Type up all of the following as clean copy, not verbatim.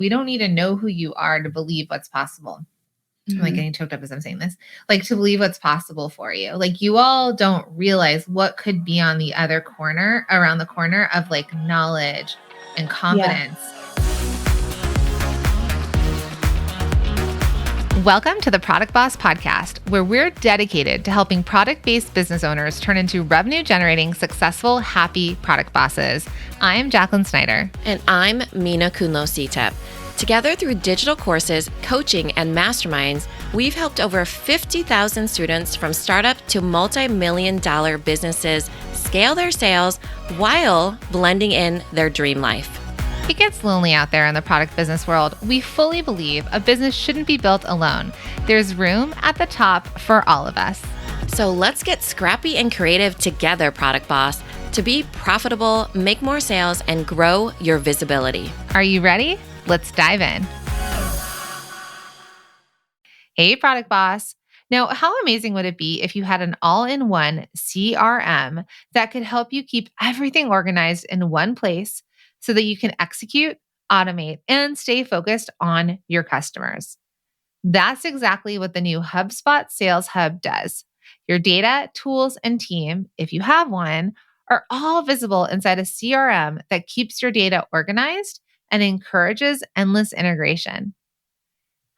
We don't need to know who you are to believe what's possible. I'm like getting choked up as I'm saying this, like to believe what's possible for you. Like you all don't realize what could be on the other corner, around the corner of like knowledge and confidence. Welcome to the Product Boss Podcast, where we're dedicated to helping product-based business owners turn into revenue-generating, successful, happy product bosses. I'm Jacqueline Snyder. And I'm Mina Kunlo-Sitep. Together through digital courses, coaching, and masterminds, we've helped over 50,000 students from startup to multi-million-dollar businesses scale their sales while blending in their dream life. It gets lonely out there in the product business world. We fully believe a business shouldn't be built alone. There's room at the top for all of us. So let's get scrappy and creative together, Product Boss, to be profitable, make more sales, and grow your visibility. Are you ready? Let's dive in. Hey, Product Boss. Now, how amazing would it be if you had an all-in-one CRM that could help you keep everything organized in one place so that you can execute, automate, and stay focused on your customers? That's exactly what the new HubSpot Sales Hub does. Your data, tools, and team, if you have one, are all visible inside a CRM that keeps your data organized and encourages endless integration.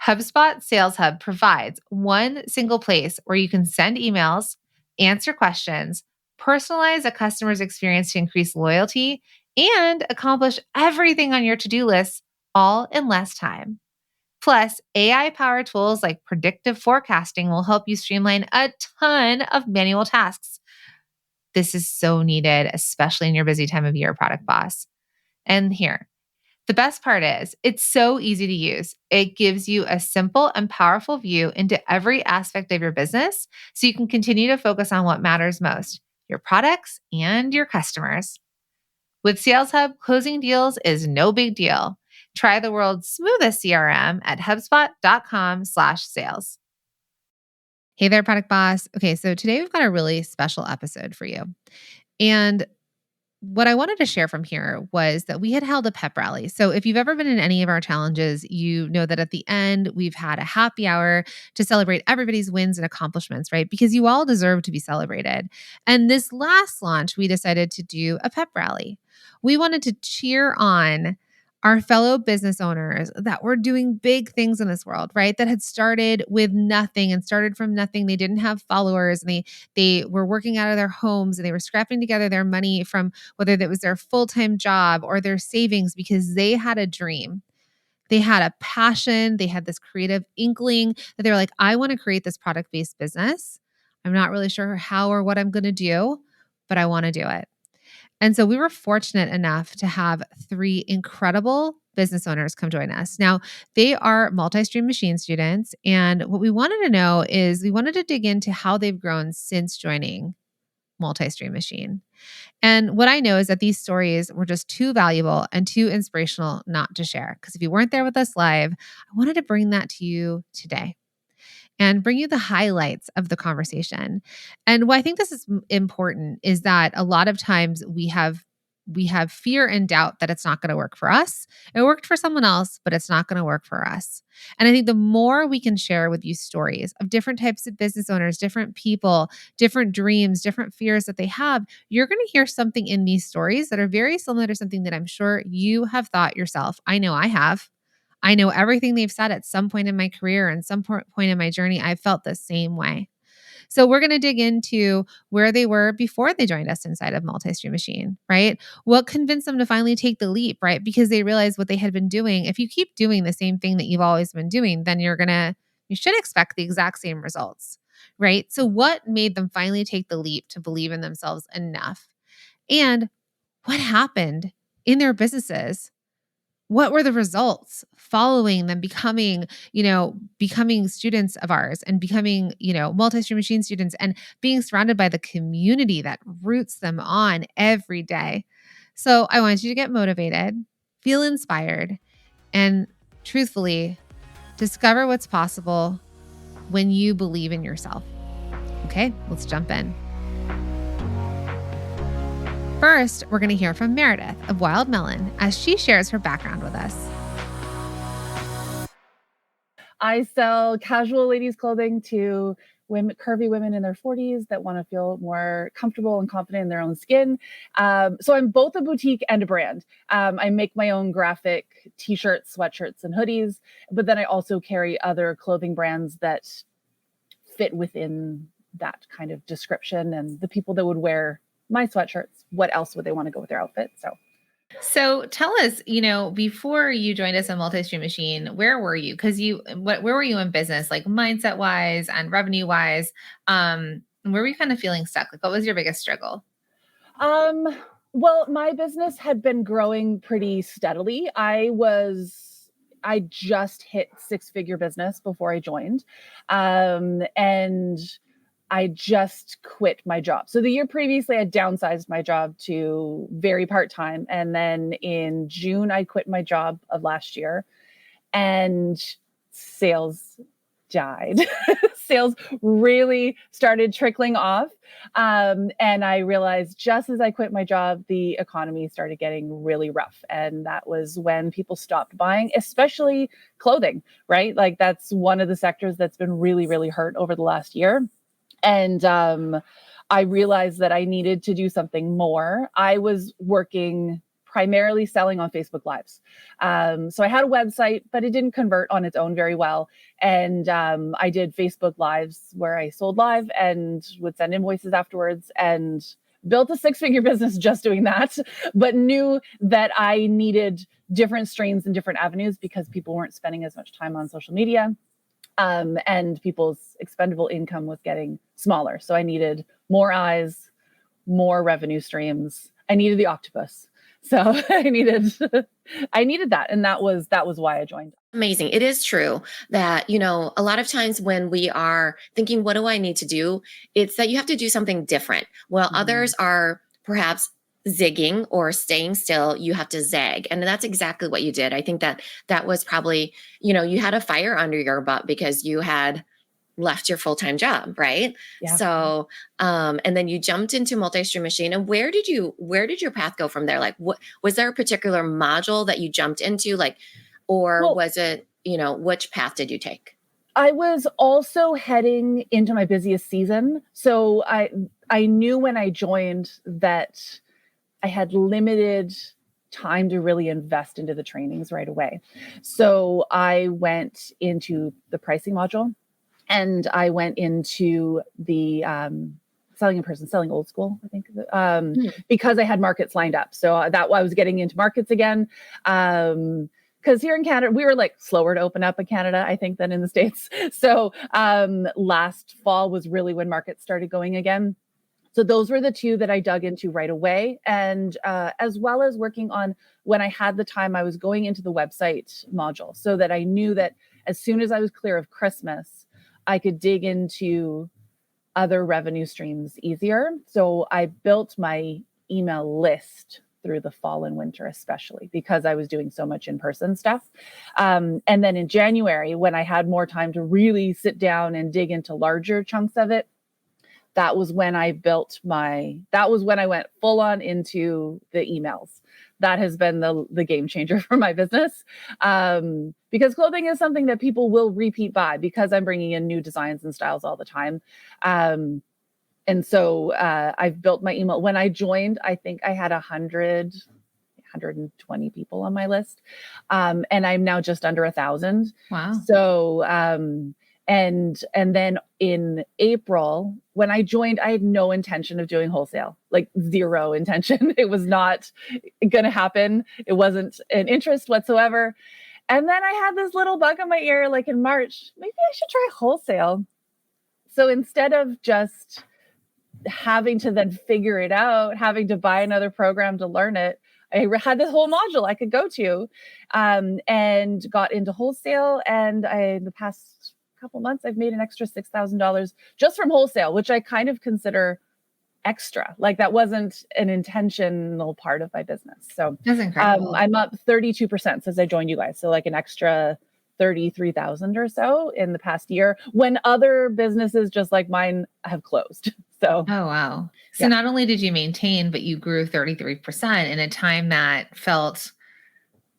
HubSpot Sales Hub provides one single place where you can send emails, answer questions, personalize a customer's experience to increase loyalty, and accomplish everything on your to-do list all in less time. Plus, AI-powered tools like predictive forecasting will help you streamline a ton of manual tasks. This is so needed, especially in your busy time of year, Product Boss. And here, the best part is it's so easy to use. It gives you a simple and powerful view into every aspect of your business so you can continue to focus on what matters most, your products and your customers. With Sales Hub, closing deals is no big deal. Try the world's smoothest CRM at HubSpot.com/sales. Hey there, Product Boss. Okay, so today we've got a really special episode for you. And what I wanted to share from here was that we had held a pep rally. So if you've ever been in any of our challenges, you know that at the end, we've had a happy hour to celebrate everybody's wins and accomplishments, right? Because you all deserve to be celebrated. And this last launch, we decided to do a pep rally. We wanted to cheer on our fellow business owners that were doing big things in this world, right? That had started with nothing and started from nothing. They didn't have followers and they were working out of their homes and they were scrapping together their money from whether that was their full-time job or their savings because they had a dream. They had a passion. They had this creative inkling that they were like, I want to create this product-based business. I'm not really sure how or what I'm going to do, but I want to do it. And so we were fortunate enough to have 3 incredible business owners come join us. Now, they are multi-stream machine students. And what we wanted to know is we wanted to dig into how they've grown since joining multi-stream machine. And what I know is that these stories were just too valuable and too inspirational not to share. Because if you weren't there with us live, I wanted to bring that to you today and bring you the highlights of the conversation. And why I think this is important is that a lot of times we have fear and doubt that it's not going to work for us. It worked for someone else, but it's not going to work for us. And I think the more we can share with you stories of different types of business owners, different people, different dreams, different fears that they have, you're going to hear something in these stories that are very similar to something that I'm sure you have thought yourself. I know I have. I know everything they've said at some point in my career and some point in my journey, I felt the same way. So we're going to dig into where they were before they joined us inside of Multi-Stream Machine, right? What convinced them to finally take the leap, right? Because they realized what they had been doing. If you keep doing the same thing that you've always been doing, then you should expect the exact same results, right? So what made them finally take the leap to believe in themselves enough? And what happened in their businesses? What were the results following them becoming students of ours and becoming, multi-stream machine students and being surrounded by the community that roots them on every day? So I want you to get motivated, feel inspired, and truthfully discover what's possible when you believe in yourself. Okay, let's jump in. First, we're going to hear from Meredith of Wild Melon as she shares her background with us. I sell casual ladies clothing to women, curvy women in their 40s that want to feel more comfortable and confident in their own skin. So I'm both a boutique and a brand. I make my own graphic t-shirts, sweatshirts, and hoodies, but then I also carry other clothing brands that fit within that kind of description, and the people that would wear my sweatshirts, what else would they want to go with their outfit? So tell us, before you joined us on Multi-Stream Machine, where were you? Because where were you in business, like mindset wise and revenue wise? Where were you kind of feeling stuck? Like, what was your biggest struggle? Um, well, my business had been growing pretty steadily. I just hit six-figure business before I joined. And I just quit my job. So the year previously, I downsized my job to very part-time. And then in June, I quit my job of last year, and sales died. Sales really started trickling off. And I realized just as I quit my job, the economy started getting really rough. And that was when people stopped buying, especially clothing, right? Like that's one of the sectors that's been really, really hurt over the last year. And I realized that I needed to do something more. I was working primarily selling on Facebook Lives. So I had a website, but it didn't convert on its own very well. And I did Facebook Lives where I sold live and would send invoices afterwards, and built a six-figure business just doing that, but knew that I needed different streams and different avenues because people weren't spending as much time on social media. And people's expendable income was getting smaller. So I needed more eyes, more revenue streams. I needed the octopus. So I needed that. And that was why I joined. Amazing. It is true that, a lot of times when we are thinking, what do I need to do? It's that you have to do something different. While others are perhaps zigging or staying still, you have to zag. And that's exactly what you did. I think that was probably, you had a fire under your butt because you had left your full-time job, right? Yeah. So, and then you jumped into Multi-Stream Machine. And where did your path go from there? Like, what was there a particular module that you jumped into, like, or was it, which path did you take? I was also heading into my busiest season. So I knew when I joined that I had limited time to really invest into the trainings right away. So I went into the pricing module, and I went into the selling in person, selling old school, I think, because I had markets lined up. So that I was getting into markets again. Because here in Canada, we were like slower to open up in Canada, I think, than in the States. So last fall was really when markets started going again. So those were the two that I dug into right away. And as well as working on, when I had the time, I was going into the website module so that I knew that as soon as I was clear of Christmas, I could dig into other revenue streams easier. So I built my email list through the fall and winter, especially because I was doing so much in-person stuff. And then in January, when I had more time to really sit down and dig into larger chunks of it, that was when I went full on into the emails. That has been the game changer for my business. Because clothing is something that people will repeat buy because I'm bringing in new designs and styles all the time. And so I've built my email. When I joined, I think I had 120 people on my list. And I'm now just under 1,000. Wow. So, and then in April, when I joined, I had no intention of doing wholesale, like zero intention. It was not going to happen. It wasn't an interest whatsoever. And then I had this little bug in my ear, like in March, maybe I should try wholesale. So instead of just having to then figure it out, having to buy another program to learn it, I had this whole module I could go to, and got into wholesale. And in the past couple months, I've made an extra $6,000 just from wholesale, which I kind of consider extra. Like that wasn't an intentional part of my business. So that's incredible. I'm up 32% since I joined you guys. So like an extra 33,000 or so in the past year, when other businesses just like mine have closed. So, oh, wow. So not only did you maintain, but you grew 33% in a time that felt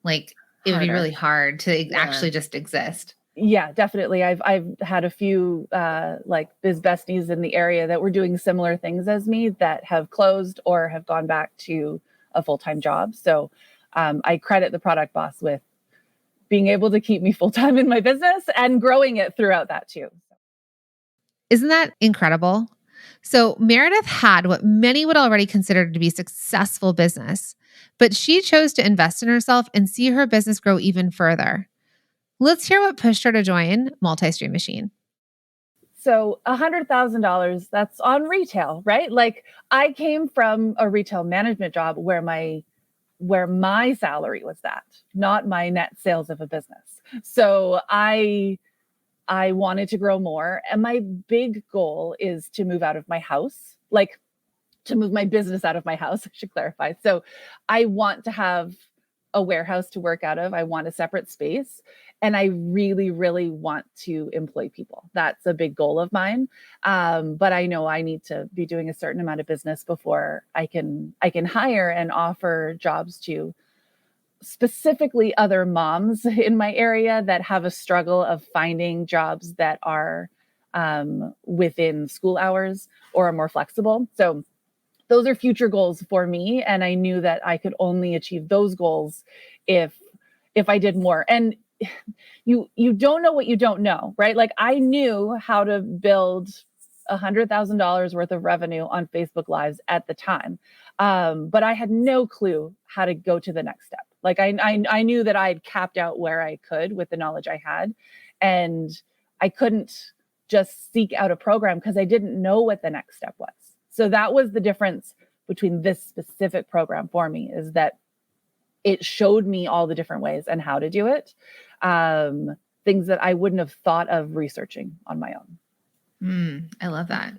like it would be really hard to actually just exist. Yeah, definitely. I've had a few like biz besties in the area that were doing similar things as me that have closed or have gone back to a full-time job. So I credit the product boss with being able to keep me full-time in my business and growing it throughout that too. Isn't that incredible? So Meredith had what many would already consider to be successful business, but she chose to invest in herself and see her business grow even further. Let's hear what pushed her to join Multi-Stream Machine. So $100,000, that's on retail, right? Like I came from a retail management job where my salary was that, not my net sales of a business. So I wanted to grow more. And my big goal is to move out of my house, like to move my business out of my house, I should clarify. So I want to have a warehouse to work out of. I want a separate space. And I really, really want to employ people. That's a big goal of mine. But I know I need to be doing a certain amount of business before I can hire and offer jobs to specifically other moms in my area that have a struggle of finding jobs that are within school hours or are more flexible. So those are future goals for me. And I knew that I could only achieve those goals if I did more. And you don't know what you don't know, right? Like I knew how to build $100,000 worth of revenue on Facebook Lives at the time. But I had no clue how to go to the next step. Like I knew that I had capped out where I could with the knowledge I had. And I couldn't just seek out a program because I didn't know what the next step was. So that was the difference between this specific program for me, is that it showed me all the different ways and how to do it. Things that I wouldn't have thought of researching on my own. I love that.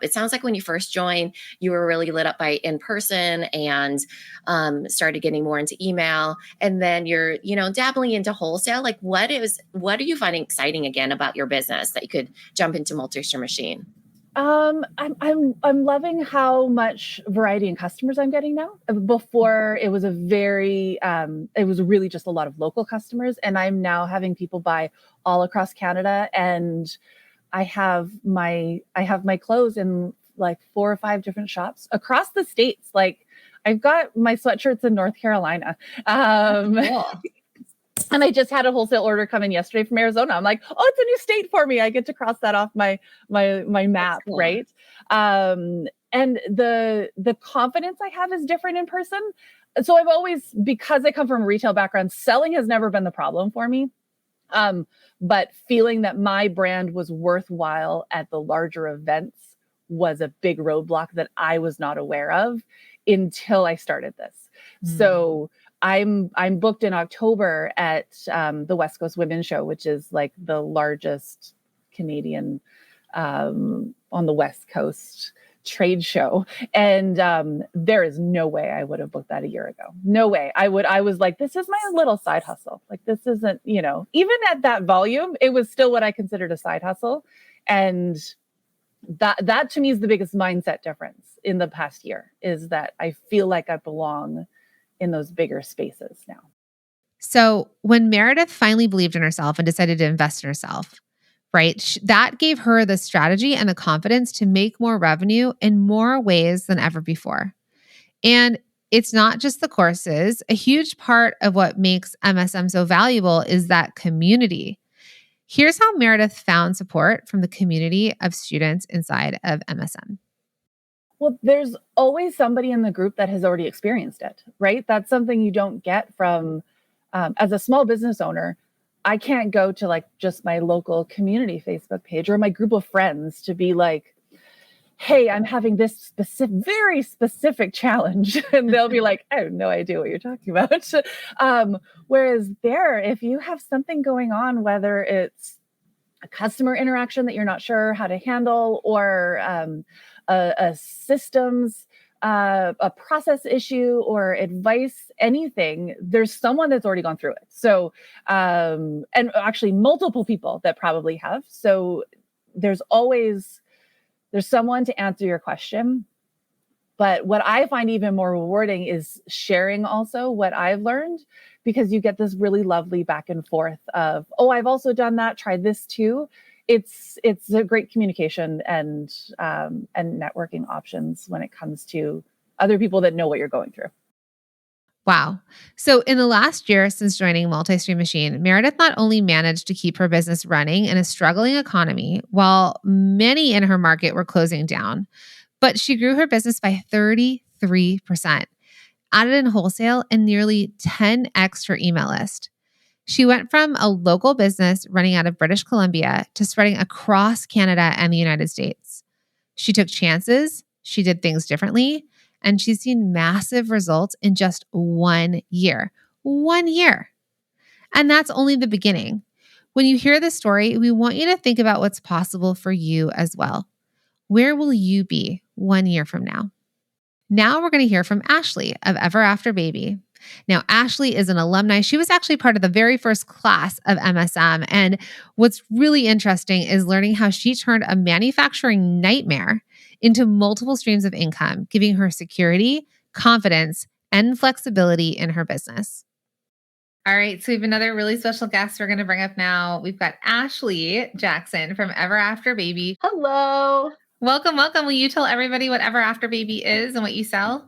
It sounds like when you first joined, you were really lit up by in person and started getting more into email. And then you're, dabbling into wholesale. Like what are you finding exciting again about your business that you could jump into Multi-Stream Machine? I'm loving how much variety in customers I'm getting now. Before it was it was really just a lot of local customers, and I'm now having people buy all across Canada. And I have my clothes in like 4 or 5 different shops across the states. Like I've got my sweatshirts in North Carolina. Cool. And I just had a wholesale order come in yesterday from Arizona. I'm like, oh, it's a new state for me. I get to cross that off my map, cool. right? And the confidence I have is different in person. So I've always, because I come from a retail background, selling has never been the problem for me. But feeling that my brand was worthwhile at the larger events was a big roadblock that I was not aware of until I started this. So I'm booked in October at the West Coast Women's Show, which is like the largest Canadian on the West Coast trade show. And there is no way I would have booked that a year ago. No way. I was like, this is my little side hustle. Like this isn't, even at that volume, it was still what I considered a side hustle. And that to me is the biggest mindset difference in the past year, is that I feel like I belong in those bigger spaces now. So when Meredith finally believed in herself and decided to invest in herself, right, that gave her the strategy and the confidence to make more revenue in more ways than ever before. And it's not just the courses. A huge part of what makes MSM so valuable is that community. Here's how Meredith found support from the community of students inside of MSM. Well, there's always somebody in the group that has already experienced it, right? That's something you don't get from, as a small business owner, I can't go to like just my local community Facebook page or my group of friends to be like, hey, I'm having this very specific challenge. And they'll be like, I have no idea what you're talking about. Whereas there, if you have something going on, whether it's a customer interaction that you're not sure how to handle, or a systems, a process issue or advice, anything, there's someone that's already gone through it. So, and actually multiple people that probably have. So there's someone to answer your question. But what I find even more rewarding is sharing also what I've learned, because you get this really lovely back and forth of, oh, I've also done that. Try this too. It's a great communication and networking options when it comes to other people that know what you're going through. Wow. So in the last year since joining Multi-Stream Machine, Meredith not only managed to keep her business running in a struggling economy while many in her market were closing down, but she grew her business by 33%, added in wholesale, and nearly 10x her email list. She went from a local business running out of British Columbia to spreading across Canada and the United States. She took chances, she did things differently, and she's seen massive results in just 1 year. 1 year. And that's only the beginning. When you hear this story, we want you to think about what's possible for you as well. Where will you be 1 year from now? Now we're going to hear from Ashley of Ever After Baby. Now, Ashley is an alumni. She was actually part of the very first class of MSM. And what's really interesting is learning how she turned a manufacturing nightmare into multiple streams of income, giving her security, confidence, and flexibility in her business. All right, so we have another really special guest we're going to bring up now. We've got Ashley Jackson from Ever After Baby. Hello. Welcome, welcome. Will you tell everybody what Ever After Baby is and what you sell?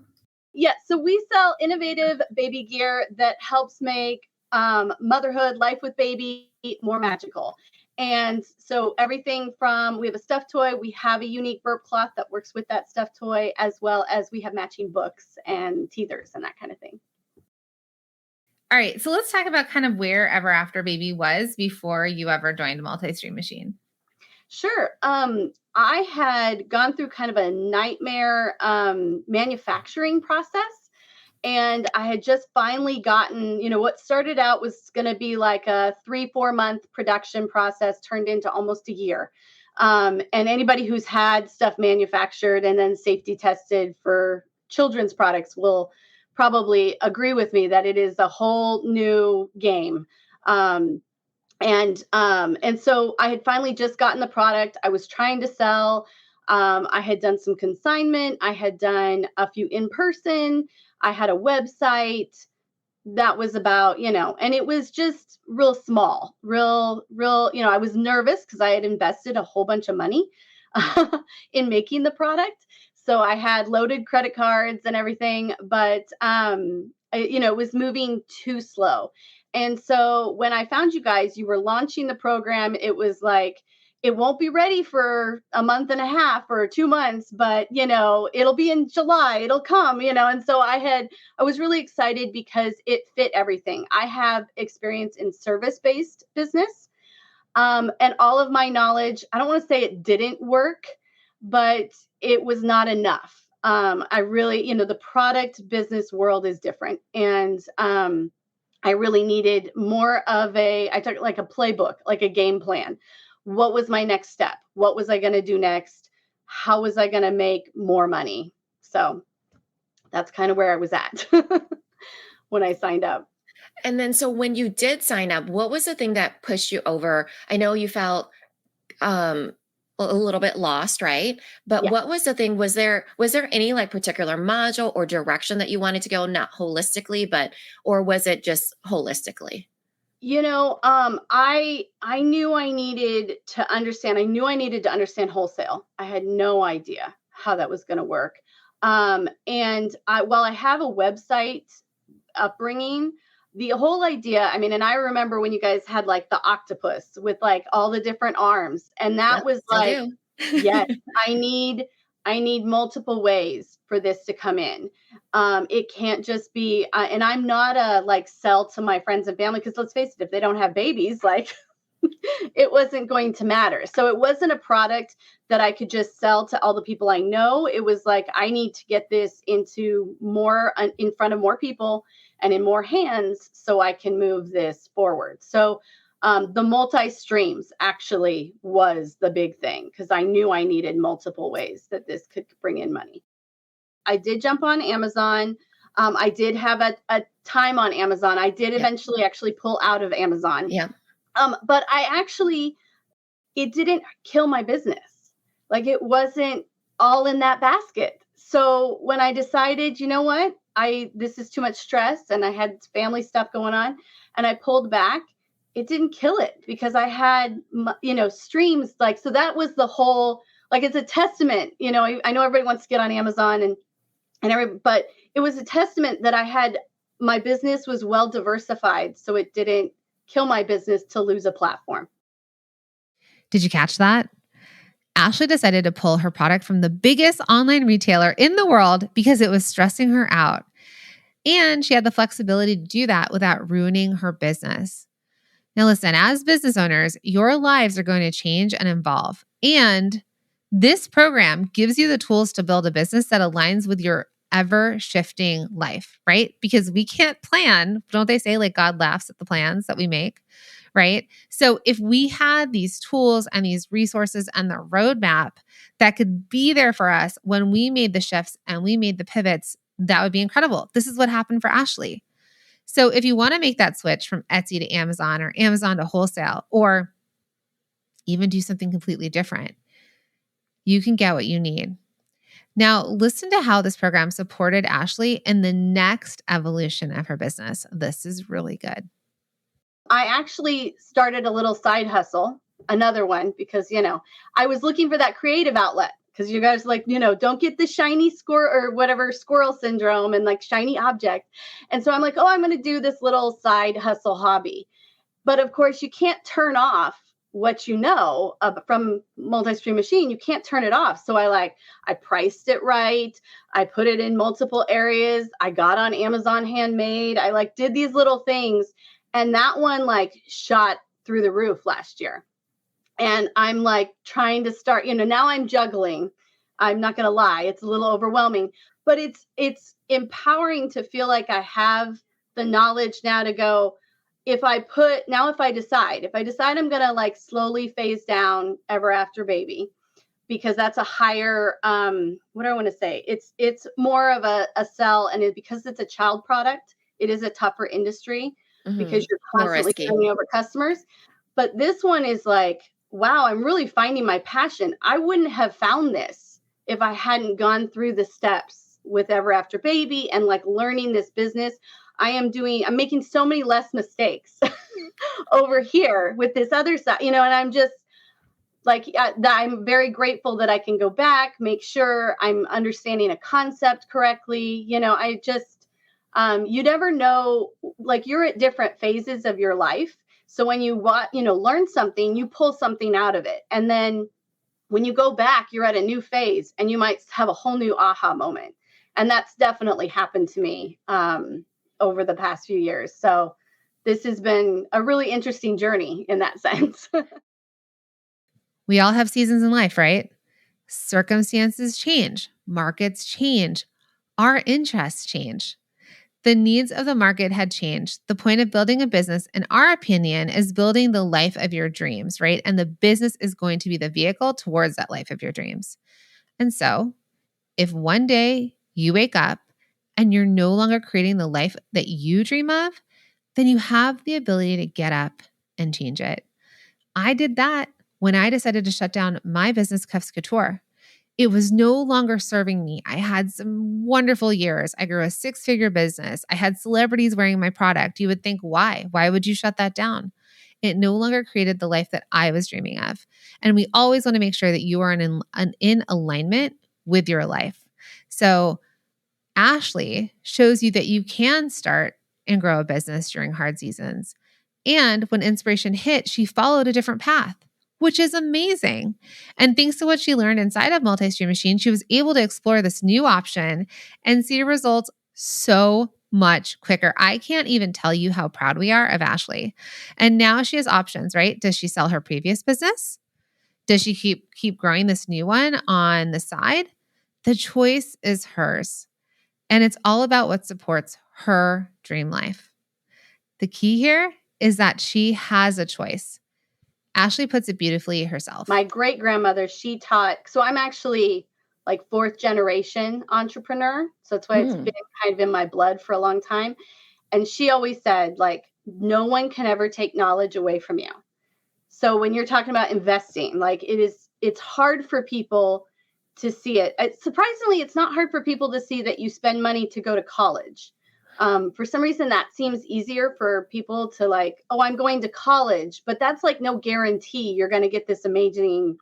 Yes, so we sell innovative baby gear that helps make motherhood, life with baby more magical. And so everything from, we have a stuffed toy, we have a unique burp cloth that works with that stuffed toy, as well as we have matching books and teethers and that kind of thing. All right, so let's talk about kind of where Ever After Baby was before you ever joined Multi-Stream Machine. Sure. I had gone through kind of a nightmare manufacturing process. And I had just finally gotten, what started out was going to be like a 3-4 month production process turned into almost a year. And anybody who's had stuff manufactured and then safety tested for children's products will probably agree with me that it is a whole new game. And so I had finally just gotten the product I was trying to sell. I had done some consignment. I had done a few in person. I had a website that was about, and it was just real small, real, I was nervous because I had invested a whole bunch of money in making the product. So I had loaded credit cards and everything, but, it was moving too slow. And so when I found you guys, you were launching the program. It was like, it won't be ready for a month and a half or 2 months, but it'll be in July, it'll come, and so I was really excited because it fit everything. I have experience in service-based business, and all of my knowledge, I don't want to say it didn't work, but it was not enough. I really, the product business world is different. And I really needed more of I took like a playbook, like a game plan. What was my next step? What was I going to do next? How was I going to make more money? So that's kind of where I was at when I signed up. And then, so when you did sign up, what was the thing that pushed you over? I know you felt a little bit lost, right? But what was the thing? Was there any like particular module or direction that you wanted to go, not holistically, or was it just holistically? I knew I needed to understand. I knew I needed to understand wholesale. I had no idea how that was going to work. While I have a website upbringing, the whole idea, and I remember when you guys had like the octopus with like all the different arms, and that was like, yes, I need multiple ways for this to come in. It can't just be, and I'm not a like sell to my friends and family, because let's face it, if they don't have babies, like it wasn't going to matter. So it wasn't a product that I could just sell to all the people I know. It was like, I need to get this into more, in front of more people and in more hands so I can move this forward. So the multi-streams actually was the big thing, because I knew I needed multiple ways that this could bring in money. I did jump on Amazon. I did have a time on Amazon. I did eventually actually pull out of Amazon. Yeah. But it didn't kill my business. Like, it wasn't all in that basket. So when I decided, you know what, this is too much stress, and I had family stuff going on, and I pulled back. It didn't kill it because I had, streams. Like, so that was the whole, like, it's a testament, I know everybody wants to get on Amazon but it was a testament that my business was well diversified. So it didn't kill my business to lose a platform. Did you catch that? Ashley decided to pull her product from the biggest online retailer in the world because it was stressing her out. And she had the flexibility to do that without ruining her business. Now, listen, as business owners, your lives are going to change and evolve. And this program gives you the tools to build a business that aligns with your ever shifting life, right? Because we can't plan. Don't they say like God laughs at the plans that we make, right? So if we had these tools and these resources and the roadmap that could be there for us when we made the shifts and we made the pivots, that would be incredible. This is what happened for Ashley. So if you want to make that switch from Etsy to Amazon or Amazon to wholesale, or even do something completely different, you can get what you need. Now, listen to how this program supported Ashley in the next evolution of her business. This is really good. I actually started a little side hustle, another one, because, I was looking for that creative outlet. Because you guys don't get the shiny squirrel syndrome and like shiny object. And so I'm like, I'm going to do this little side hustle hobby. But of course, you can't turn off what from multi-stream machine. You can't turn it off. So I priced it right. I put it in multiple areas. I got on Amazon Handmade. I did these little things. And that one shot through the roof last year. And I'm trying to start, now I'm juggling. I'm not going to lie. It's a little overwhelming, but it's empowering to feel like I have the knowledge now to go, if I decide I'm going to slowly phase down Ever After Baby, because that's a higher, what do I want to say? It's more of a sell. And because it's a child product, it is a tougher industry because you're constantly turning over customers. But this one is wow, I'm really finding my passion. I wouldn't have found this if I hadn't gone through the steps with Ever After Baby and learning this business. I'm making so many less mistakes over here with this other side, and I'm just I'm very grateful that I can go back, make sure I'm understanding a concept correctly. I just, you never know, you're at different phases of your life. So when you learn something, you pull something out of it. And then when you go back, you're at a new phase and you might have a whole new aha moment. And that's definitely happened to me over the past few years. So this has been a really interesting journey in that sense. We all have seasons in life, right? Circumstances change, markets change, our interests change. The needs of the market had changed. The point of building a business, in our opinion, is building the life of your dreams, right? And the business is going to be the vehicle towards that life of your dreams. And so, if one day you wake up and you're no longer creating the life that you dream of, then you have the ability to get up and change it. I did that when I decided to shut down my business, Cuffs Couture. It was no longer serving me. I had some wonderful years. I grew a 6-figure business. I had celebrities wearing my product. You would think, why? Why would you shut that down? It no longer created the life that I was dreaming of. And we always want to make sure that you are in alignment with your life. So Ashley shows you that you can start and grow a business during hard seasons. And when inspiration hit, she followed a different path, which is amazing. And thanks to what she learned inside of Multi-Stream Machine, she was able to explore this new option and see results so much quicker. I can't even tell you how proud we are of Ashley. And now she has options, right? Does she sell her previous business? Does she keep growing this new one on the side? The choice is hers. And it's all about what supports her dream life. The key here is that she has a choice. Ashley puts it beautifully herself. My great grandmother, she taught, so I'm actually 4th generation entrepreneur. So that's why it's been kind of in my blood for a long time. And she always said, no one can ever take knowledge away from you. So when you're talking about investing, it's hard for people to see it. Surprisingly, it's not hard for people to see that you spend money to go to college. For some reason, that seems easier for people to like, oh, I'm going to college, but that's like no guarantee you're going to get this amazing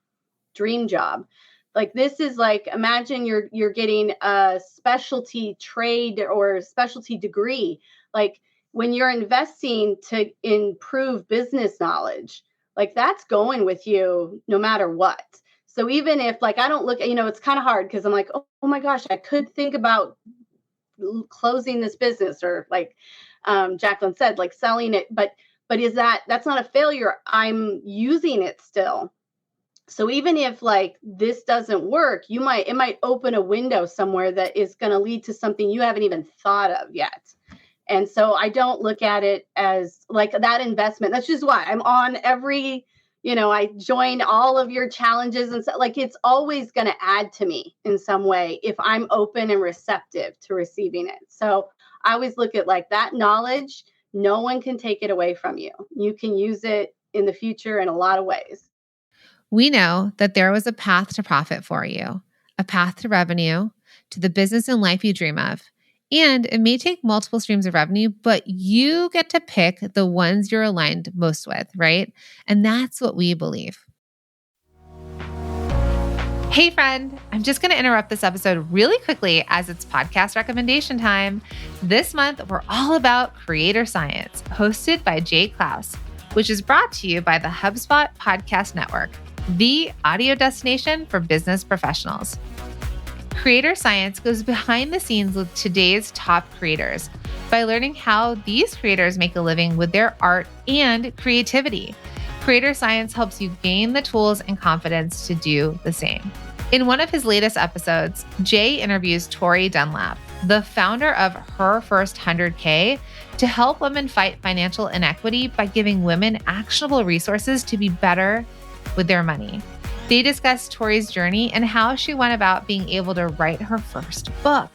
dream job. Like this is like, imagine you're getting a specialty trade or specialty degree. Like when you're investing to improve business knowledge, like that's going with you no matter what. So even if like I don't look, it's kind of hard because I'm like, oh my gosh, I could think about closing this business or like Jacqueline said, like selling it. But that's not a failure. I'm using it still. So even if like this doesn't work, it might open a window somewhere that is going to lead to something you haven't even thought of yet. And so I don't look at it as like that investment. That's just why I'm on every, I join all of your challenges and so like it's always going to add to me in some way if I'm open and receptive to receiving it. So I always look at like that knowledge. No one can take it away from you. You can use it in the future in a lot of ways. We know that there was a path to profit for you, a path to revenue, to the business and life you dream of. And it may take multiple streams of revenue, but you get to pick the ones you're aligned most with, right? And that's what we believe. Hey friend, I'm just going to interrupt this episode really quickly as it's podcast recommendation time. This month, we're all about Creator Science, hosted by Jay Klaus, which is brought to you by the HubSpot Podcast Network, the audio destination for business professionals. Creator Science goes behind the scenes with today's top creators by learning how these creators make a living with their art and creativity. Creator Science helps you gain the tools and confidence to do the same. In one of his latest episodes, Jay interviews Tori Dunlap, the founder of Her First 100K, to help women fight financial inequity by giving women actionable resources to be better with their money. They discuss Tori's journey and how she went about being able to write her first book.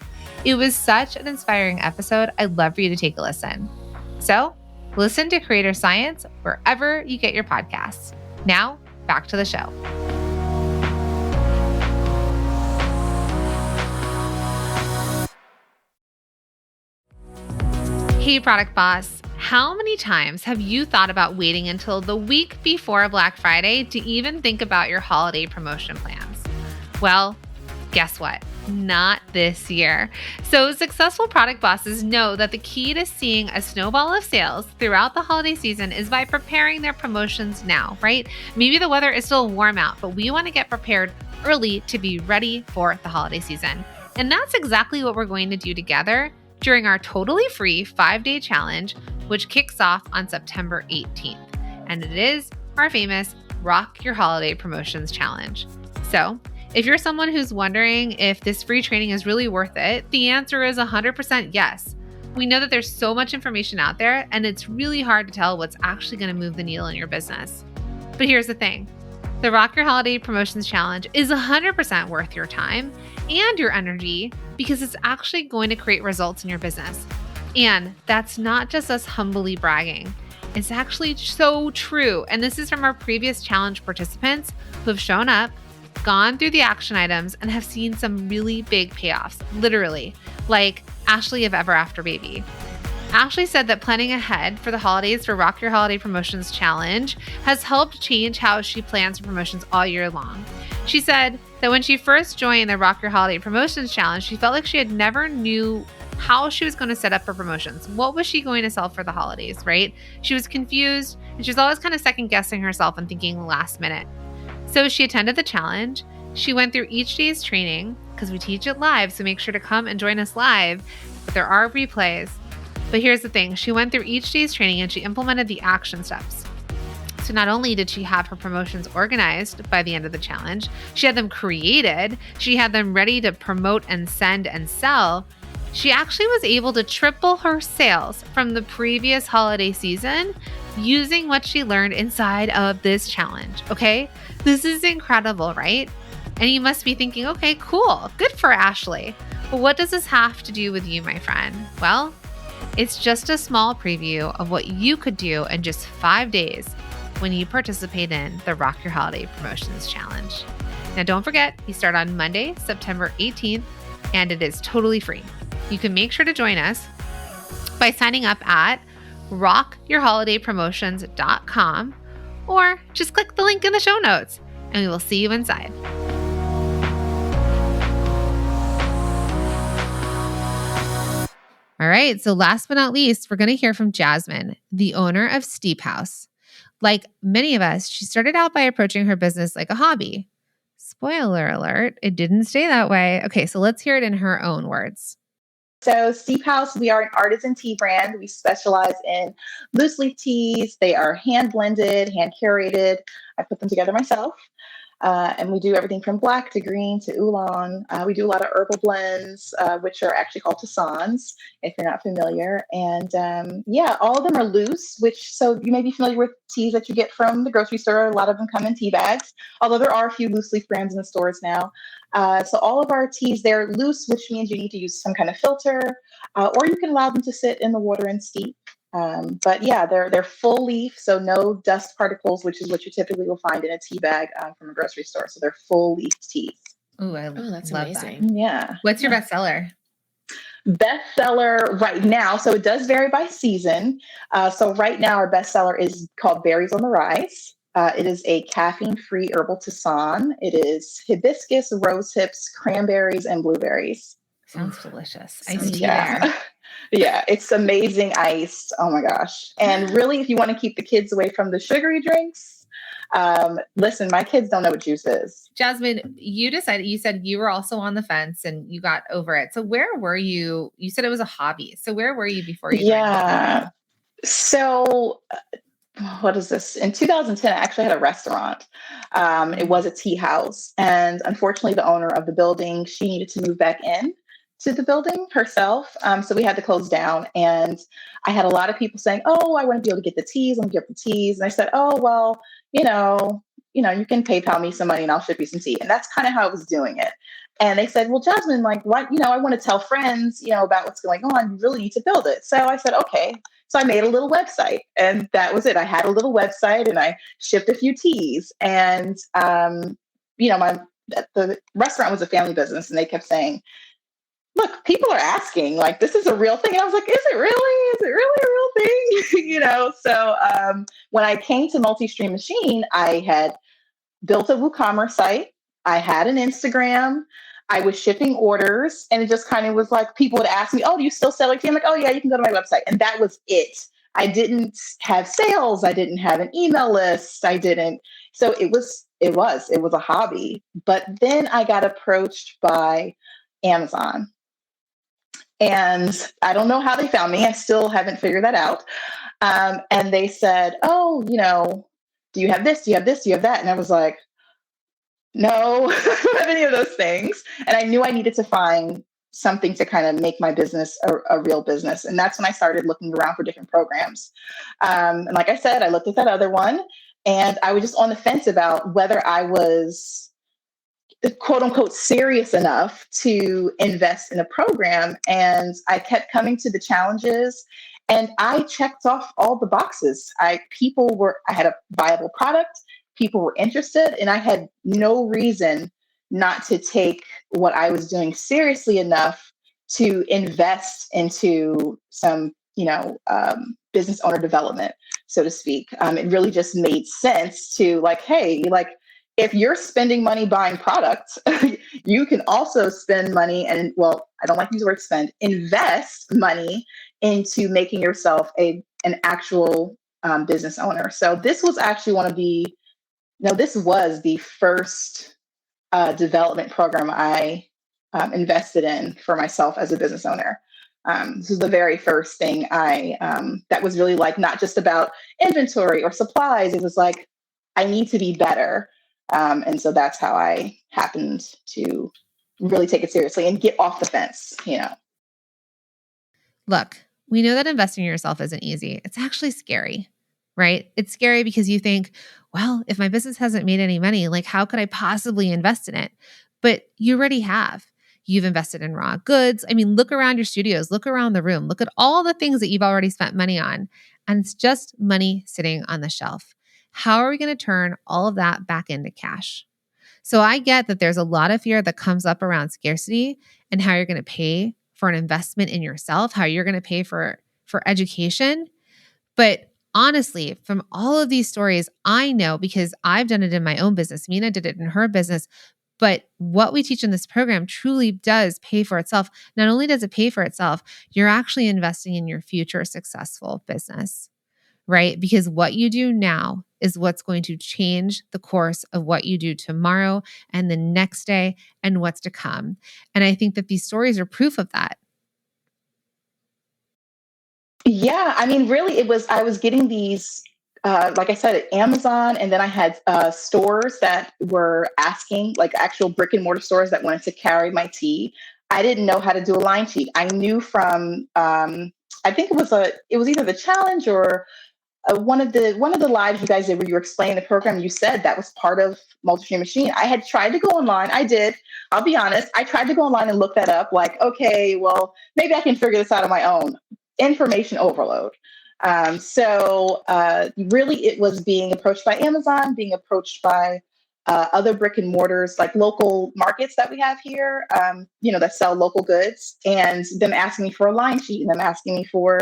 It was such an inspiring episode. I'd love for you to take a listen. So, listen to Creator Science wherever you get your podcasts. Now, back to the show. Hey, Product Boss. How many times have you thought about waiting until the week before Black Friday to even think about your holiday promotion plans? Well, guess what? Not this year. So successful product bosses know that the key to seeing a snowball of sales throughout the holiday season is by preparing their promotions now, right? Maybe the weather is still warm out, but we want to get prepared early to be ready for the holiday season. And that's exactly what we're going to do together during our totally free 5-day challenge, which kicks off on September 18th. And it is our famous Rock Your Holiday Promotions Challenge. So if you're someone who's wondering if this free training is really worth it, the answer is 100% yes. We know that there's so much information out there, and it's really hard to tell what's actually going to move the needle in your business. But here's the thing. The Rock Your Holiday Promotions Challenge is 100% worth your time and your energy because it's actually going to create results in your business. And that's not just us humbly bragging. It's actually so true. And this is from our previous challenge participants who have shown up, gone through the action items, and have seen some really big payoffs, literally, like Ashley of Ever After Baby. Ashley said that planning ahead for the holidays for Rock Your Holiday Promotions Challenge has helped change how she plans her promotions all year long. She said that when she first joined the Rock Your Holiday Promotions Challenge, she felt like she had never knew how she was going to set up her promotions. What was she going to sell for the holidays, right? She was confused, and she was always kind of second guessing herself and thinking last minute. So she attended the challenge. She went through each day's training because we teach it live, so make sure to come and join us live. But there are replays. But here's the thing. She went through each day's training and she implemented the action steps. So not only did she have her promotions organized by the end of the challenge, she had them created, she had them ready to promote and send and sell. She actually was able to triple her sales from the previous holiday season using what she learned inside of this challenge. Okay? This is incredible, right? And you must be thinking, okay, cool. Good for Ashley. But what does this have to do with you, my friend? Well, it's just a small preview of what you could do in just 5 days when you participate in the Rock Your Holiday Promotions Challenge. Now, don't forget, we start on Monday, September 18th, and it is totally free. You can make sure to join us by signing up at rockyourholidaypromotions.com or just click the link in the show notes and we will see you inside. All right, so last but not least, we're going to hear from Jasmine, the owner of Steep House. Like many of us, she started out by approaching her business like a hobby. Spoiler alert, it didn't stay that way. Okay, so let's hear it in her own words. So Steep House, we are an artisan tea brand. We specialize in loose leaf teas. They are hand blended, hand curated. I put them together myself. And we do everything from black to green to oolong. We do a lot of herbal blends, which are actually called tisanes, if you're not familiar. And all of them are loose, so you may be familiar with teas that you get from the grocery store. A lot of them come in tea bags, although there are a few loose leaf brands in the stores now. So all of our teas, they're loose, which means you need to use some kind of filter, or you can allow them to sit in the water and steep. They're full leaf, so no dust particles, which is what you typically will find in a tea bag from a grocery store. So they're full leaf teas. Oh, that's love amazing. that. Yeah. What's your bestseller? Bestseller right now, so it does vary by season. So right now, our bestseller is called Berries on the Rise. It is a caffeine-free herbal tisane. It is hibiscus, rose hips, cranberries, and blueberries. Sounds delicious. I Sounds see Yeah. there. Yeah, it's amazing iced. Oh my gosh. And really, if you want to keep the kids away from the sugary drinks, listen, my kids don't know what juice is. Jasmine, you said you were also on the fence and you got over it. So where were you? You said it was a hobby. So where were you before you joined? Yeah. So what is this? In 2010, I actually had a restaurant. It was a tea house. And unfortunately, the owner of the building, she needed to move back in to the building herself. So we had to close down. And I had a lot of people saying, oh, I want to be able to get the teas. I'm going to get the teas. And I said, oh, well, you can PayPal me some money and I'll ship you some tea. And that's kind of how I was doing it. And they said, well, Jasmine, like, what, I want to tell friends, about what's going on. You really need to build it. So I said, okay. So I made a little website and that was it. I had a little website and I shipped a few teas and, the restaurant was a family business and they kept saying, look, people are asking, like, this is a real thing. And I was like, is it really? Is it really a real thing? So when I came to Multi-Stream Machine, I had built a WooCommerce site. I had an Instagram. I was shipping orders. And it just kind of was like, people would ask me, oh, do you still sell it? I'm like, oh, yeah, you can go to my website. And that was it. I didn't have sales. I didn't have an email list. I didn't. So it was a hobby. But then I got approached by Amazon. And I don't know how they found me. I still haven't figured that out. And they said, oh, do you have this? Do you have this? Do you have that? And I was like, no, I don't have any of those things. And I knew I needed to find something to kind of make my business a real business. And that's when I started looking around for different programs. And like I said, I looked at that other one and I was just on the fence about whether I was quote unquote serious enough to invest in a program. And I kept coming to the challenges and I checked off all the boxes. I had a viable product, people were interested, and I had no reason not to take what I was doing seriously enough to invest into some, business owner development, so to speak. It really just made sense to like, hey, like, if you're spending money buying products, you can also spend money and, well, I don't like to use the word spend, invest money into making yourself an actual business owner. So this was actually this was the first development program I invested in for myself as a business owner. This was the very first thing that was really like, not just about inventory or supplies. It was like, I need to be better. And so that's how I happened to really take it seriously and get off the fence, Look, we know that investing in yourself isn't easy. It's actually scary, right? It's scary because you think, well, if my business hasn't made any money, like how could I possibly invest in it? But you already have. You've invested in raw goods. I mean, look around your studios, look around the room, look at all the things that you've already spent money on. And it's just money sitting on the shelf. How are we going to turn all of that back into cash? So I get that there's a lot of fear that comes up around scarcity and how you're going to pay for an investment in yourself, how you're going to pay for education. But honestly, from all of these stories, I know because I've done it in my own business. Mina did it in her business. But what we teach in this program truly does pay for itself. Not only does it pay for itself, you're actually investing in your future successful business, right? Because what you do now is what's going to change the course of what you do tomorrow and the next day and what's to come. And I think that these stories are proof of that. Yeah, I mean, really, I was getting these, like I said, at Amazon, and then I had stores that were asking, like actual brick and mortar stores that wanted to carry my tea. I didn't know how to do a line sheet. I knew from, I think it was either the challenge or one of the lives you guys did where you were explaining the program. You said that was part of Multi-Stream Machine. I had tried to go online. I did. I'll be honest. I tried to go online and look that up. Like, okay, well, maybe I can figure this out on my own. Information overload. Really, it was being approached by Amazon, being approached by other brick and mortars, like local markets that we have here, that sell local goods, and them asking me for a line sheet and them asking me for,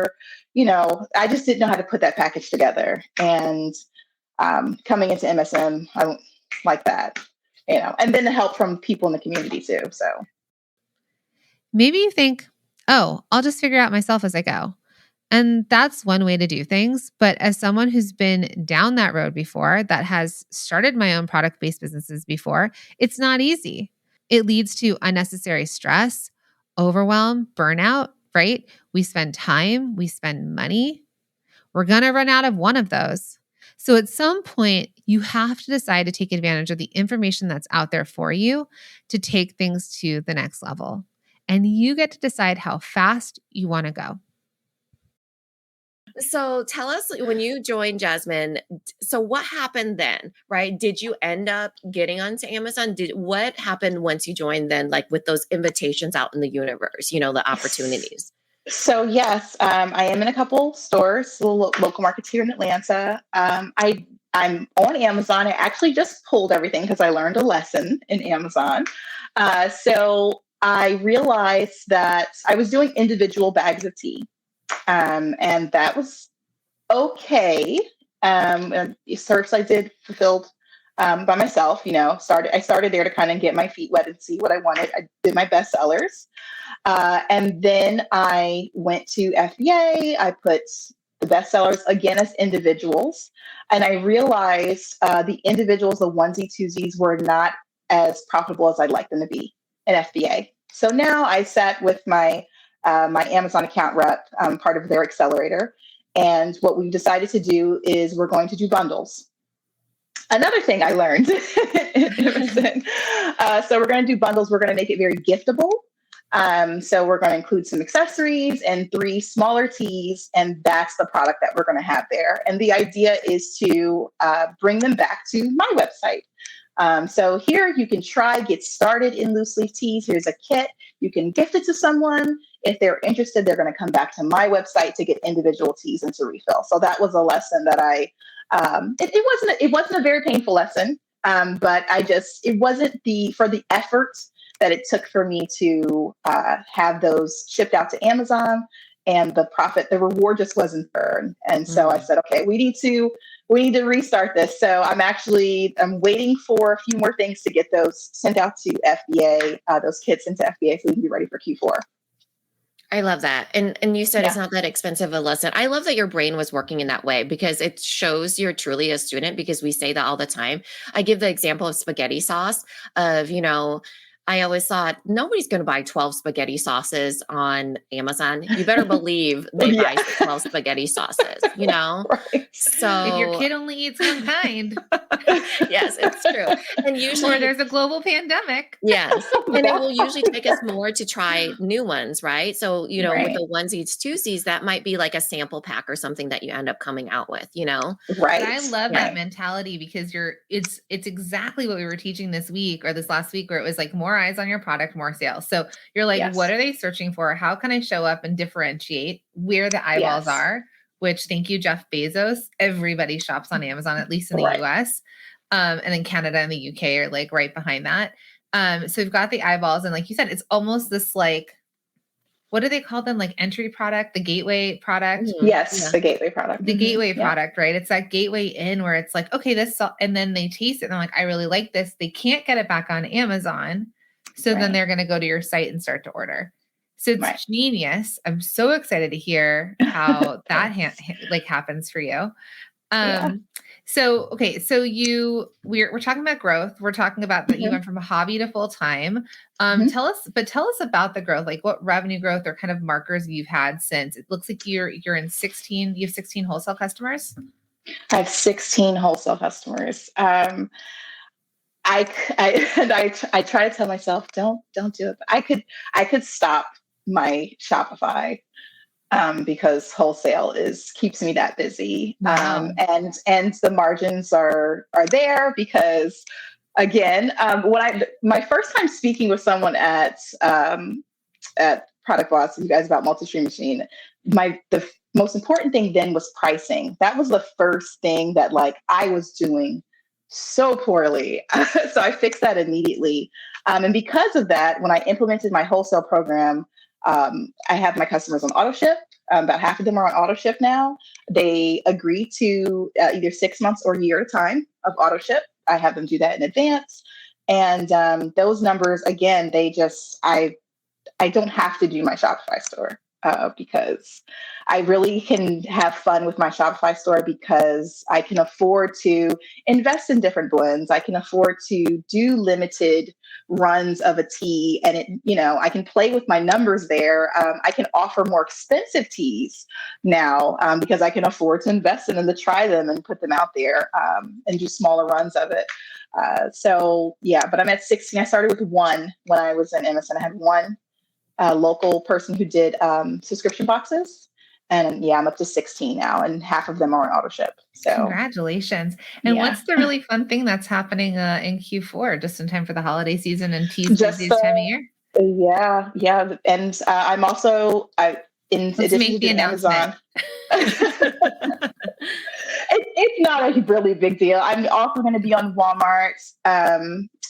I just didn't know how to put that package together. And coming into MSM, I don't like that, and then the help from people in the community too. So maybe you think, oh, I'll just figure it out myself as I go. And that's one way to do things. But as someone who's been down that road before, that has started my own product-based businesses before, it's not easy. It leads to unnecessary stress, overwhelm, burnout, right? We spend time, we spend money. We're going to run out of one of those. So at some point, you have to decide to take advantage of the information that's out there for you to take things to the next level. And you get to decide how fast you want to go. So tell us, when you joined Jasmine, so what happened then, right? Did you end up getting onto Amazon? What happened once you joined then, like with those invitations out in the universe, the opportunities? So yes, I am in a couple stores, local markets here in Atlanta. I'm on Amazon. I actually just pulled everything because I learned a lesson in Amazon. So I realized that I was doing individual bags of tea. And that was okay. Search I did fulfilled by myself. I started there to kind of get my feet wet and see what I wanted. I did my best sellers, and then I went to FBA. I put the best sellers again as individuals, and I realized the individuals, the onesie twosies, were not as profitable as I'd like them to be in FBA. So now I sat with my Amazon account rep, part of their accelerator. And what we decided to do is we're going to do bundles. Another thing I learned. So we're going to do bundles. We're going to make it very giftable. So we're going to include some accessories and 3 smaller teas. And that's the product that we're going to have there. And the idea is to bring them back to my website. So here you can get started in loose leaf teas. Here's a kit. You can gift it to someone. If they're interested, they're going to come back to my website to get individual teas and to refill. So that was a lesson that it wasn't a very painful lesson, but it wasn't for the effort that it took for me to have those shipped out to Amazon, and the reward just wasn't there. And so I said, okay, we need to restart this. So I'm waiting for a few more things to get those sent out to FBA, those kits into FBA, so we can be ready for Q4. I love that. And you said It's not that expensive a lesson. I love that your brain was working in that way, because it shows you're truly a student, because we say that all the time. I give the example of spaghetti sauce of, I always thought nobody's going to buy 12 spaghetti sauces on Amazon. You better believe they buy 12 spaghetti sauces, Right. So if your kid only eats one kind. Yes, it's true. And usually, or there's a global pandemic. Yes. And it will usually take us more to try new ones, right? So, with the onesies, twosies, that might be like a sample pack or something that you end up coming out with, Right. But I love that mentality, because it's exactly what we were teaching this week or this last week, where it was like more eyes on your product, more sales. So you're like, what are they searching for? How can I show up and differentiate where the eyeballs are? Which, thank you, Jeff Bezos. Everybody shops on Amazon, at least in the US. And then Canada and the UK are like right behind that. So we've got the eyeballs, and like you said, it's almost this like, what do they call them? Like entry product, the gateway product. Yes, the gateway product. The gateway product, right? It's that gateway in where it's like, okay, and then they taste it and they're like, I really like this. They can't get it back on Amazon. So then they're going to go to your site and start to order. So it's genius. I'm so excited to hear how that happens for you. So, okay. So we're talking about growth. We're talking about that you went from a hobby to full time. Tell us about the growth, like what revenue growth or kind of markers you've had since. It looks like you have 16 wholesale customers. I have 16 wholesale customers. I try to tell myself, don't do it. But I could stop my Shopify because wholesale keeps me that busy. Wow. And the margins are there because, again, my first time speaking with someone at Produc Boss, you guys, about multi-stream machine, the most important thing then was pricing. That was the first thing that like I was doing so poorly. So I fixed that immediately. And because of that, when I implemented my wholesale program, I have my customers on auto ship. About half of them are on auto ship now. They agree to either 6 months or a year at a time of auto ship. I have them do that in advance. And those numbers, again, I don't have to do my Shopify store because I really can have fun with my Shopify store because I can afford to invest in different blends. I can afford to do limited runs of a tea, and I can play with my numbers there. I can offer more expensive teas now because I can afford to invest in them, to try them and put them out there and do smaller runs of it. But I'm at 16. I started with one when I was in MSN. I had one local person who did subscription boxes. And I'm up to 16 now, and half of them are on auto ship. So congratulations. And what's the really fun thing that's happening in Q4, just in time for the holiday season and teas this time of year? Yeah. And I'm also, in addition to Amazon, it's not a really big deal. I'm also going to be on Walmart.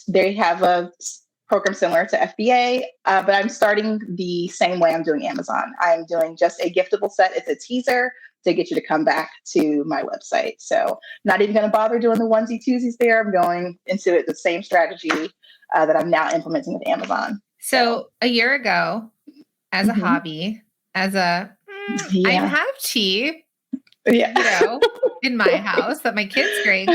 They have a program similar to FBA, but I'm starting the same way I'm doing Amazon. I'm doing just a giftable set. It's a teaser to get you to come back to my website. So not even going to bother doing the onesie twosies there. I'm going into it the same strategy that I'm now implementing with Amazon. So a year ago, as a hobby, I have tea, in my house that my kids drink,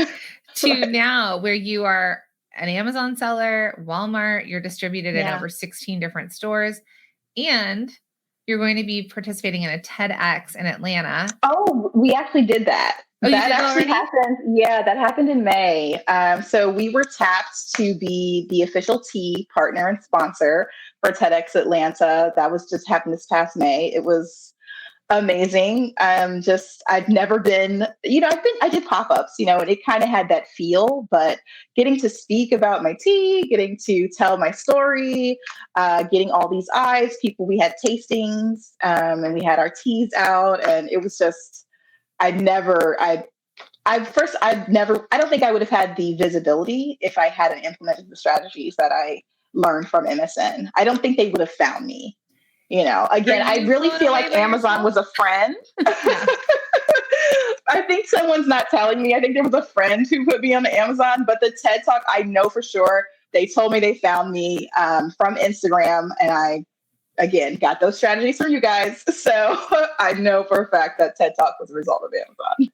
to now where you are an Amazon seller, Walmart, you're distributed in over 16 different stores, and you're going to be participating in a TEDx in Atlanta. Oh, we actually did that. Oh, that actually happened. Yeah, that happened in May. So we were tapped to be the official tea partner and sponsor for TEDx Atlanta. That was just happened this past May. It was amazing. I've never been, I did pop-ups, and it kind of had that feel, but getting to speak about my tea, getting to tell my story, getting all these eyes, we had tastings, and we had our teas out, and it was just, I don't think I would have had the visibility if I hadn't implemented the strategies that I learned from MSN. I don't think they would have found me. Again, I really feel like Amazon was a friend. I think someone's not telling me. I think there was a friend who put me on the Amazon, but the TED Talk, I know for sure. They told me they found me from Instagram, and I, again, got those strategies from you guys. So I know for a fact that TED Talk was a result of Amazon.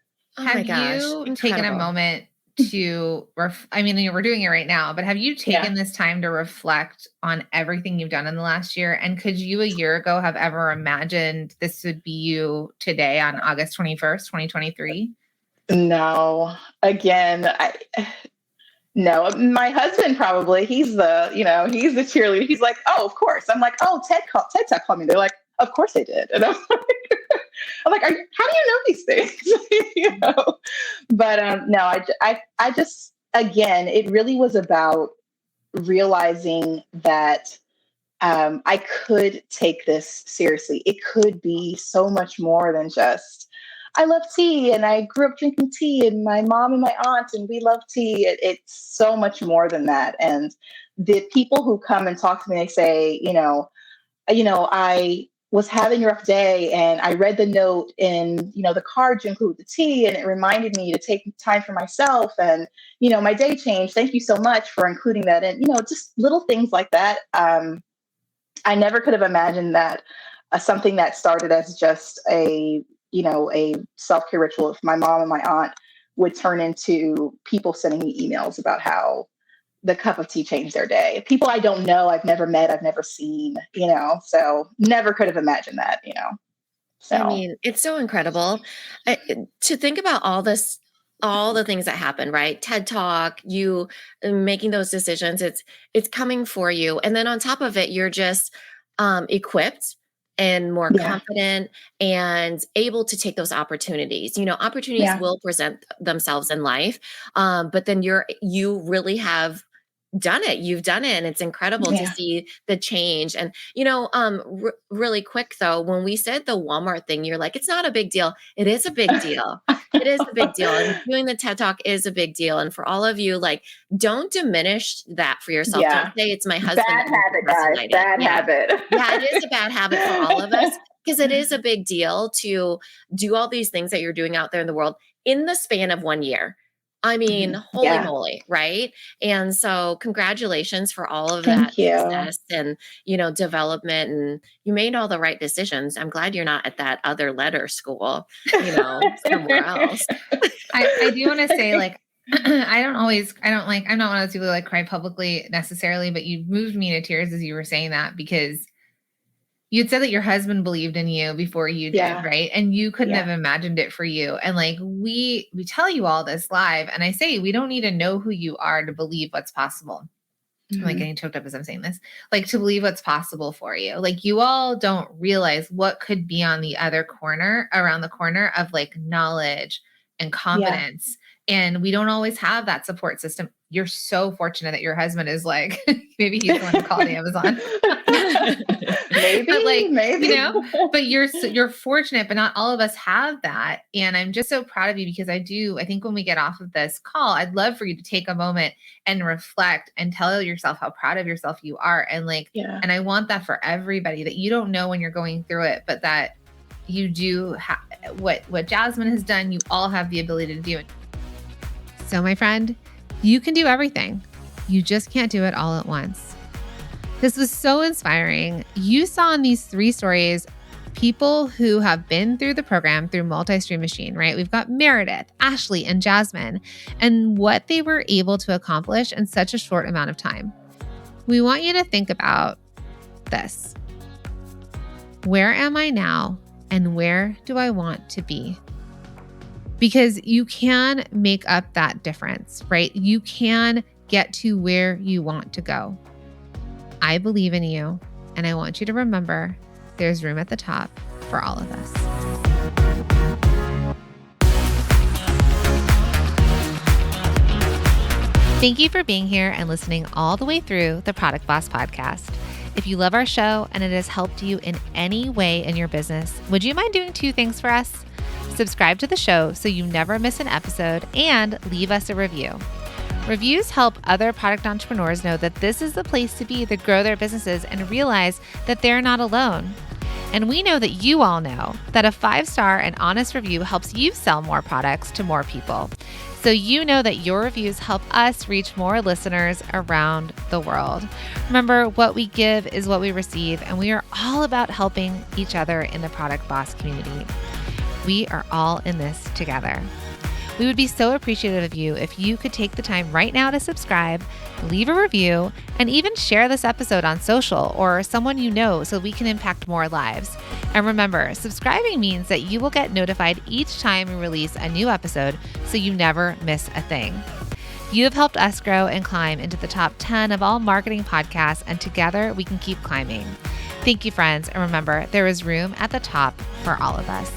Have you taken a moment to, we're doing it right now, but have you taken this time to reflect on everything you've done in the last year? And could you a year ago have ever imagined this would be you today on August 21st, 2023? No, again, no, my husband probably, he's the cheerleader. He's like, oh, of course. I'm like, oh, TED Talk called me. They're like, of course they did. And I'm like, how do you know these things? But no, I just, again, it really was about realizing that I could take this seriously. It could be so much more than just I love tea and I grew up drinking tea and my mom and my aunt and we love tea. It's so much more than that. And the people who come and talk to me, they say, I was having a rough day and I read the note in, the card to include the tea and it reminded me to take time for myself and, my day changed. Thank you so much for including that in, just little things like that. I never could have imagined that something that started as just a self-care ritual of my mom and my aunt would turn into people sending me emails about how the cup of tea changed their day. People I don't know, I've never met, I've never seen, so never could have imagined that, I so. mean, it's so incredible to think about all this, all the things that happen, right? TED Talk, you making those decisions, it's coming for you. And then on top of it, you're just equipped and more Yeah. confident and able to take those opportunities. Opportunities Yeah. will present themselves in life. But then you really have done it. You've done it. And it's incredible to Yeah. see the change. And, really quick though, when we said the Walmart thing, you're like, it's not a big deal. It is a big deal. It is a big deal. And doing the TED Talk is a big deal. And for all of you, like, don't diminish that for yourself. Yeah. Don't say it's my husband. Bad habit, guys. Bad habit. Yeah, it is a bad habit for all of us because it is a big deal to do all these things that you're doing out there in the world in the span of 1 year. I mean, holy moly, right? And so congratulations for all of that success and, development, and you made all the right decisions. I'm glad you're not at that other letter school, somewhere else. I do want to say, like, I'm not one of those people who like cry publicly necessarily, but you moved me to tears as you were saying that, because you'd said that your husband believed in you before you did, right? And you couldn't have imagined it for you. And like, we tell you all this live, and I say, we don't need to know who you are to believe what's possible. I'm like getting choked up as I'm saying this, like, to believe what's possible for you. Like, you all don't realize what could be on the other corner, around the corner of like knowledge and confidence. And we don't always have that support system. You're so fortunate that your husband is like, maybe he's the one who called Amazon. maybe, but like, maybe. But you're fortunate, but not all of us have that. And I'm just so proud of you, because I think when we get off of this call, I'd love for you to take a moment and reflect and tell yourself how proud of yourself you are. And like, and I want that for everybody, that you don't know when you're going through it, but that you do what Jasmine has done, you all have the ability to do it. So my friend, you can do everything. You just can't do it all at once. This was so inspiring. You saw in these 3 stories people who have been through the program through Multi-Stream Machine, right? We've got Meredith, Ashley, and Jasmine, and what they were able to accomplish in such a short amount of time. We want you to think about this. Where am I now, and where do I want to be? Because you can make up that difference, right? You can get to where you want to go. I believe in you, and I want you to remember there's room at the top for all of us. Thank you for being here and listening all the way through the Product Boss podcast. If you love our show and it has helped you in any way in your business, would you mind doing 2 things for us? Subscribe to the show so you never miss an episode, and leave us a review. Reviews help other product entrepreneurs know that this is the place to be to grow their businesses and realize that they're not alone. And we know that you all know that a 5-star and honest review helps you sell more products to more people. So you know that your reviews help us reach more listeners around the world. Remember, what we give is what we receive, and we are all about helping each other in the Product Boss community. We are all in this together. We would be so appreciative of you if you could take the time right now to subscribe, leave a review, and even share this episode on social or someone you know, so we can impact more lives. And remember, subscribing means that you will get notified each time we release a new episode, so you never miss a thing. You have helped us grow and climb into the top 10 of all marketing podcasts, and together we can keep climbing. Thank you, friends. And remember, there is room at the top for all of us.